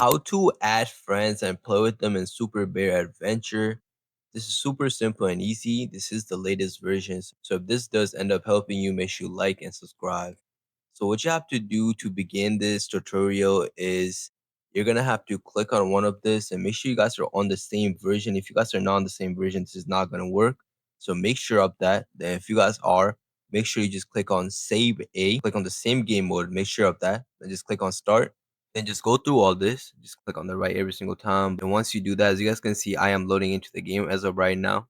How to add friends and play with them in Super Bear Adventure. This is super simple and easy. This is the latest version. So if this does end up helping you, make sure you like and subscribe. So what you have to do to begin this tutorial is you're gonna have to click on one of this and make sure you guys are on the same version. If you guys are not on the same version, this is not gonna work. So make sure of that. Then if you guys are, make sure you just click on save a, click on the same game mode, make sure of that. Then just click on start. Then just go through all this. Just click on the right every single time. And once you do that, as you guys can see, I am loading into the game as of right now.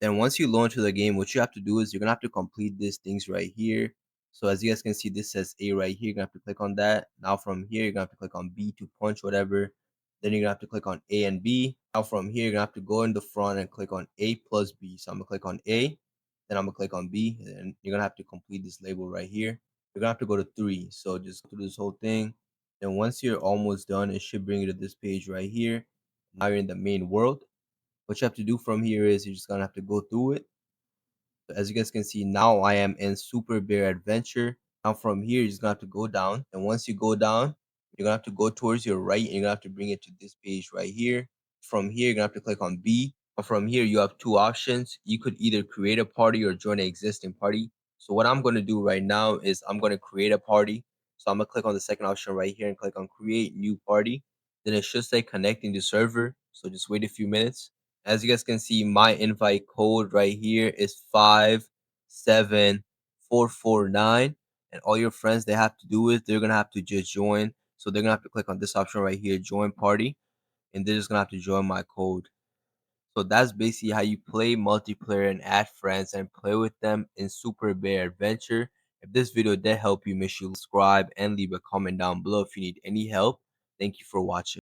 Then once you load into the game, what you have to do is you're gonna have to complete these things right here. So as you guys can see, this says A right here. You're gonna have to click on that. Now from here, you're gonna have to click on B to punch whatever. Then you're gonna have to click on A and B. Now from here, you're gonna have to go in the front and click on A plus B. So I'm gonna click on A, then I'm gonna click on B, and you're gonna have to complete this label right here. You're gonna have to go to 3. So just go through this whole thing. Then once you're almost done, it should bring you to this page right here. Now you're in the main world. What you have to do from here is you're just gonna have to go through it. As you guys can see, now I am in Super Bear Adventure. Now from here, you're just gonna have to go down. And once you go down, you're gonna have to go towards your right and you're gonna have to bring it to this page right here. From here, you're gonna have to click on B. But from here, you have two options. You could either create a party or join an existing party. So what I'm gonna do right now is I'm gonna create a party. So I'm gonna click on the second option right here and click on create new party. Then it should say connecting to server. So just wait a few minutes. As you guys can see, my invite code right here is 57449. And all your friends, they have to do is they're gonna have to just join. So they're gonna have to click on this option right here, join party, and they're just gonna have to join my code. So that's basically how you play multiplayer and add friends and play with them in Super Bear Adventure. If this video did help you, make sure you subscribe and leave a comment down below if you need any help. Thank you for watching.